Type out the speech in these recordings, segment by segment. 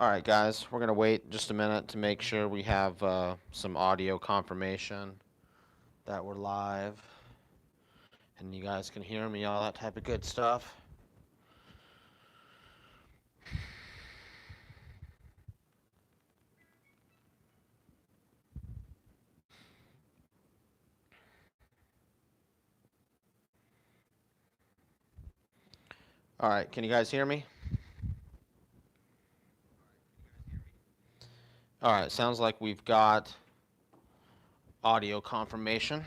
All right, guys, we're going to wait just a minute to make sure we have some audio confirmation that we're live and you guys can hear me, all that type of good stuff. All right, can you guys hear me? All right, sounds like we've got audio confirmation.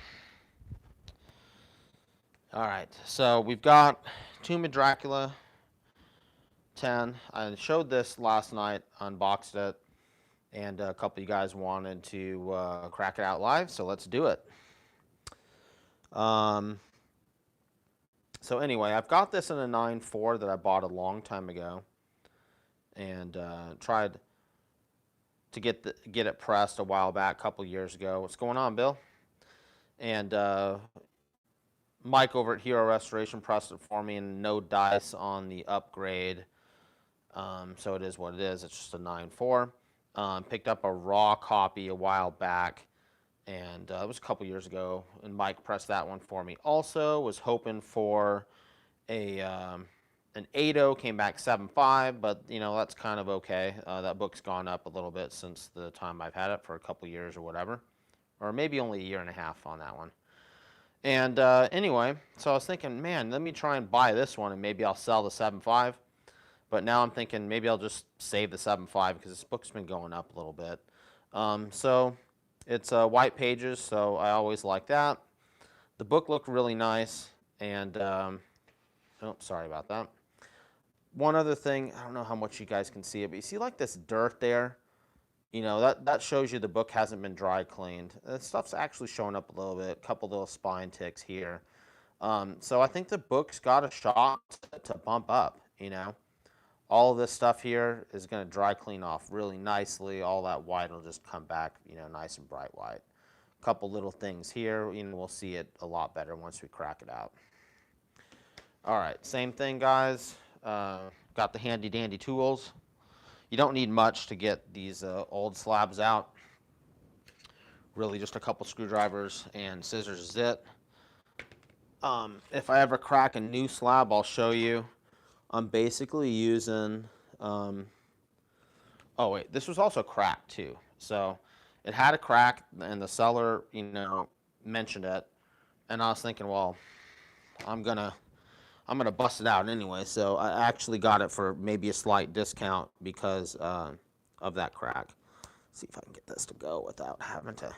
All right, so we've got Tomb of Dracula 10. I showed this last night, unboxed it, and a couple of you guys wanted to crack it out live, so let's do it. Um, so anyway, I've got this in a 9.4 that I bought a long time ago, and tried to get it pressed a while back, a couple years ago. What's going on, Bill? And Mike over at Hero Restoration pressed it for me, and no dice on the upgrade. So it is what it is. It's just a 9.4. Picked up a raw copy a while back, and it was a couple years ago, and Mike pressed that one for me. Also, was hoping for a an 8.0, came back 7.5, but you know that's kind of okay. That book's gone up a little bit since the time I've had it for a couple years or whatever, or maybe only a year and a half on that one. And anyway, so I was thinking, man, let me try and buy this one, and maybe I'll sell the 7.5. But now I'm thinking maybe I'll just save the 7.5 because this book's been going up a little bit. So it's white pages, so I always like that. The book looked really nice, and oh, sorry about that. One other thing, I don't know how much you guys can see it, but you see like this dirt there? You know, that shows you the book hasn't been dry cleaned. The stuff's actually showing up a little bit, a couple little spine ticks here. So I think the book's got a shot to bump up, you know. All of this stuff here is going to dry clean off really nicely. All that white will just come back, you know, nice and bright white. A couple little things here, you know, we'll see it a lot better once we crack it out. All right, same thing, guys. Got the handy dandy tools. You don't need much to get these old slabs out. Really just a couple screwdrivers and scissors is it. If I ever crack a new slab, I'll show you. I'm basically using, oh wait, this was also cracked too. So it had a crack and the seller, you know, mentioned it. And I was thinking, well, I'm gonna bust it out anyway. So I actually got it for maybe a slight discount because of that crack. See if I can get this to go without having to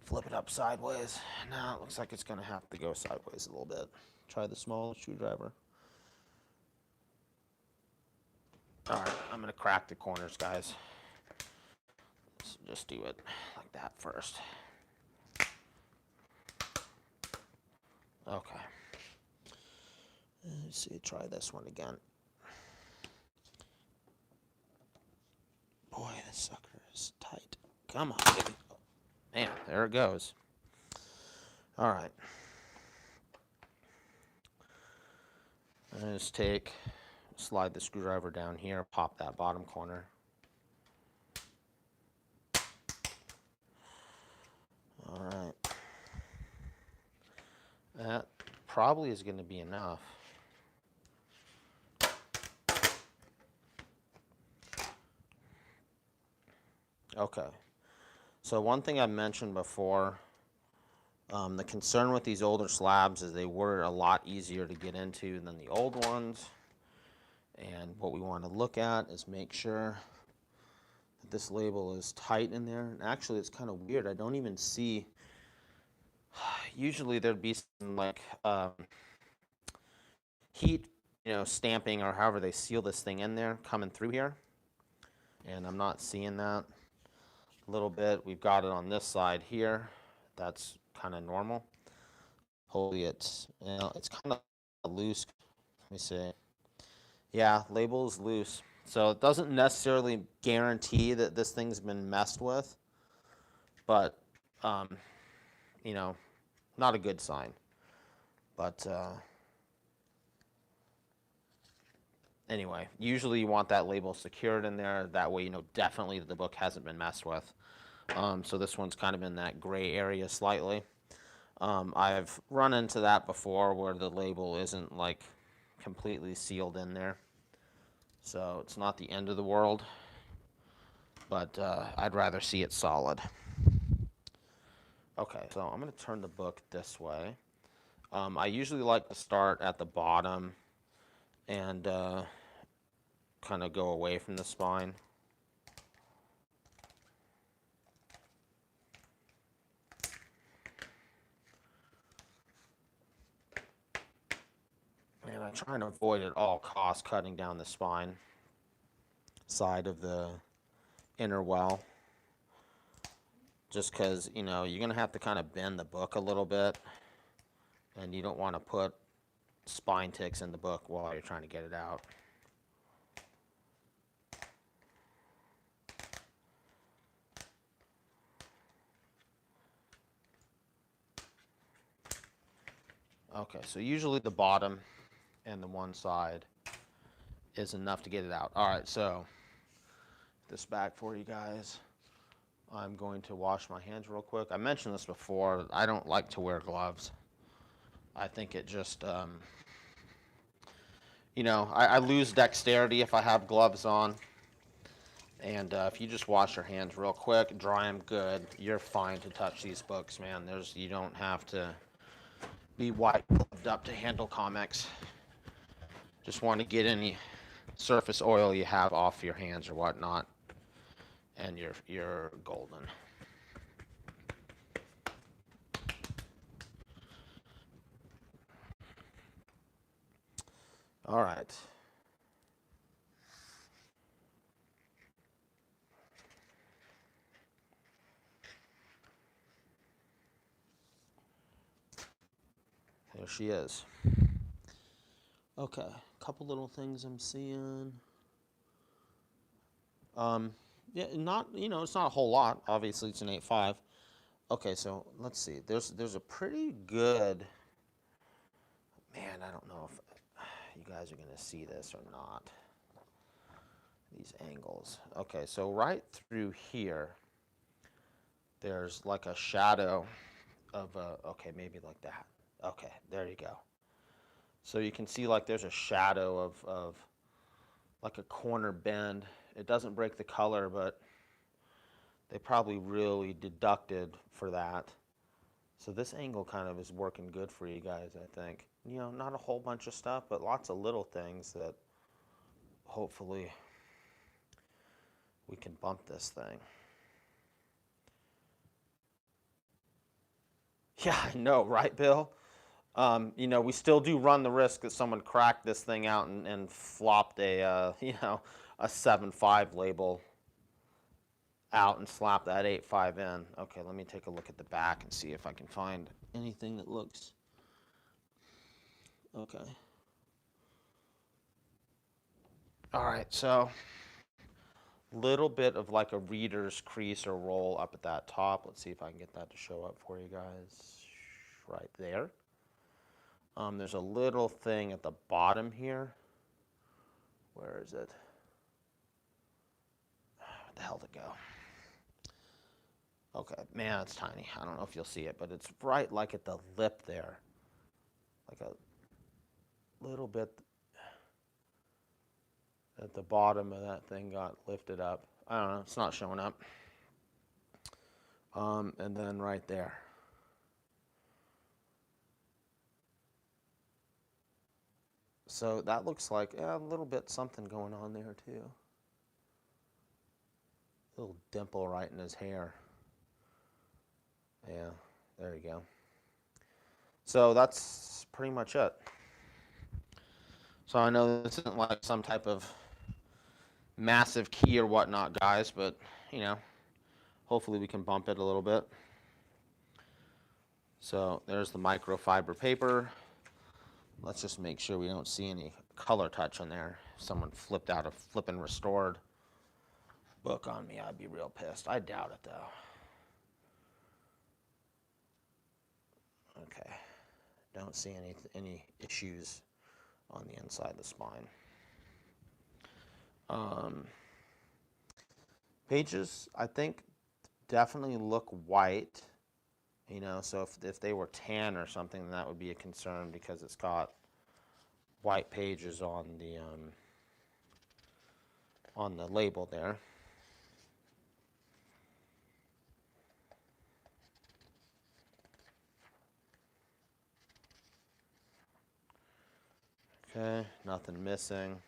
flip it up sideways. Now it looks like it's gonna have to go sideways a little bit. Try the small screwdriver. All right, I'm gonna crack the corners, guys. Let's just do it like that first. Okay. Let's see, try this one again. Boy, this sucker is tight. Come on, baby. Man, there it goes. All right. I just slide the screwdriver down here, pop that bottom corner. All right. That probably is going to be enough. Okay. So one thing I mentioned before, the concern with these older slabs is they were a lot easier to get into than the old ones. And what we want to look at is make sure that this label is tight in there. And actually, it's kind of weird. I don't even see, usually there'd be some like heat, you know, stamping or however they seal this thing in there coming through here. And I'm not seeing that a little bit. We've got it on this side here. That's kind of normal. Hopefully it's, you know, it's kind of loose. Let me see. Yeah, label is loose. So it doesn't necessarily guarantee that this thing's been messed with, but, you know, not a good sign. But Anyway, usually you want that label secured in there. That way you know definitely that the book hasn't been messed with. So this one's kind of in that gray area slightly. I've run into that before where the label isn't like completely sealed in there. So it's not the end of the world, but I'd rather see it solid. Okay, so I'm going to turn the book this way. I usually like to start at the bottom and kind of go away from the spine. And I try and avoid at all costs cutting down the spine side of the inner well. Just because, you know, you're going to have to kind of bend the book a little bit. And you don't want to put spine ticks in the book while you're trying to get it out. Okay, so usually the bottom and the one side is enough to get it out. All right, so this back for you guys. I'm going to wash my hands real quick. I mentioned this before. I don't like to wear gloves. I think it just, you know, I lose dexterity if I have gloves on. And if you just wash your hands real quick, dry them good, you're fine to touch these books, man. You don't have to be white gloved up to handle comics. Just want to get any surface oil you have off your hands or whatnot, and you're golden. All right. There she is. Okay, a couple little things I'm seeing. Yeah, not, you know, it's not a whole lot. Obviously, it's an 8.5. Okay, so let's see. There's a pretty good, man, I don't know if you guys are going to see this or not. These angles. Okay, so right through here, there's like a shadow of a, okay, maybe like that. Okay, there you go. So you can see like there's a shadow of like a corner bend. It doesn't break the color, but they probably really deducted for that. So this angle kind of is working good for you guys, I think. You know, not a whole bunch of stuff, but lots of little things that hopefully we can bump this thing. Yeah, I know, right, Bill? You know, we still do run the risk that someone cracked this thing out and flopped a, you know, a 7.5 label out and slapped that 8.5 in. Okay, let me take a look at the back and see if I can find anything that looks okay. All right, so little bit of like a reader's crease or roll up at that top. Let's see if I can get that to show up for you guys. Right there. There's a little thing at the bottom here. Where is it? Where the hell did it go? Okay, man, it's tiny. I don't know if you'll see it, but it's right like at the lip there. Like a little bit at the bottom of that thing got lifted up. I don't know, it's not showing up. And then right there. So that looks like a little bit something going on there too. Little dimple right in his hair. Yeah, there you go. So that's pretty much it. So I know this isn't like some type of massive key or whatnot, guys, but you know, hopefully we can bump it a little bit. So there's the microfiber paper. Let's just make sure we don't see any color touch on there. If someone flipped out a flippin' restored book on me, I'd be real pissed. I doubt it though. Okay, don't see any issues on the inside of the spine. Um, pages, I think, definitely look white. You know, so if they were tan or something, then that would be a concern because it's got white pages on the label there. Okay, nothing missing.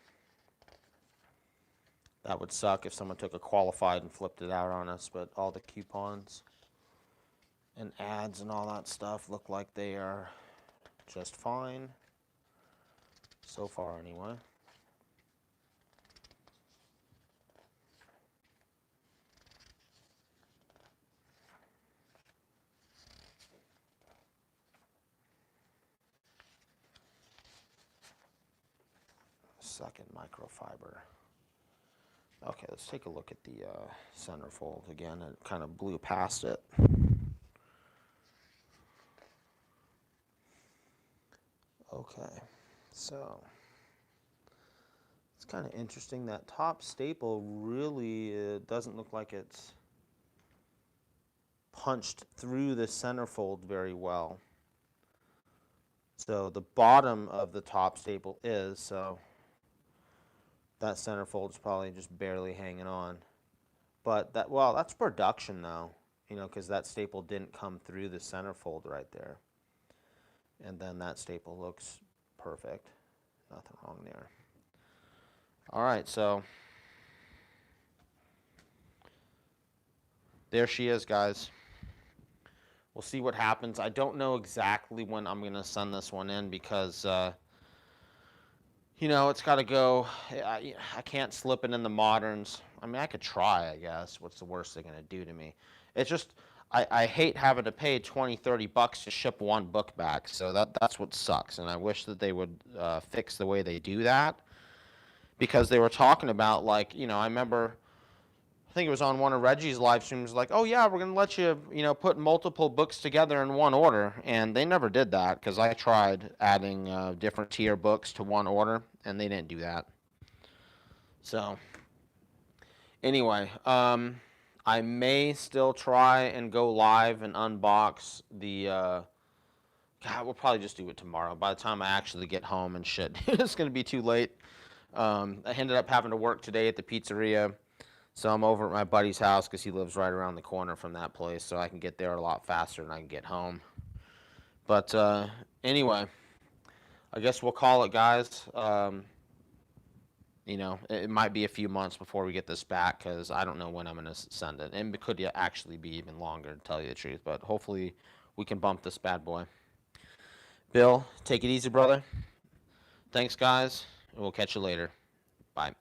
That would suck if someone took a qualified and flipped it out on us, but all the coupons and ads and all that stuff look like they are just fine. So far, anyway. Second microfiber. Okay, let's take a look at the centerfold again. It kind of blew past it. Okay, so it's kind of interesting. That top staple really doesn't look like it's punched through the centerfold very well. So the bottom of the top staple is, so that centerfold is probably just barely hanging on. But that, well, that's production though, you know, because that staple didn't come through the centerfold right there. And then that staple looks perfect. Nothing wrong there. All right, so there she is, guys. We'll see what happens. I don't know exactly when I'm going to send this one in because, you know, it's got to go. I can't slip it in the moderns. I mean, I could try, I guess. What's the worst they're going to do to me? It's just, I hate having to pay 20, 30 bucks to ship one book back. So that's what sucks. And I wish that they would fix the way they do that. Because they were talking about, like, you know, I remember, I think it was on one of Reggie's live streams, like, oh yeah, we're going to let you, you know, put multiple books together in one order. And they never did that because I tried adding different tier books to one order and they didn't do that. So, anyway, I may still try and go live and unbox the, God, we'll probably just do it tomorrow. By the time I actually get home and shit, it's going to be too late. I ended up having to work today at the pizzeria. So I'm over at my buddy's house because he lives right around the corner from that place, so I can get there a lot faster than I can get home. But anyway, I guess we'll call it, guys. You know, it might be a few months before we get this back because I don't know when I'm going to send it. And it could actually be even longer, to tell you the truth. But hopefully we can bump this bad boy. Bill, take it easy, brother. Thanks, guys. And we'll catch you later. Bye.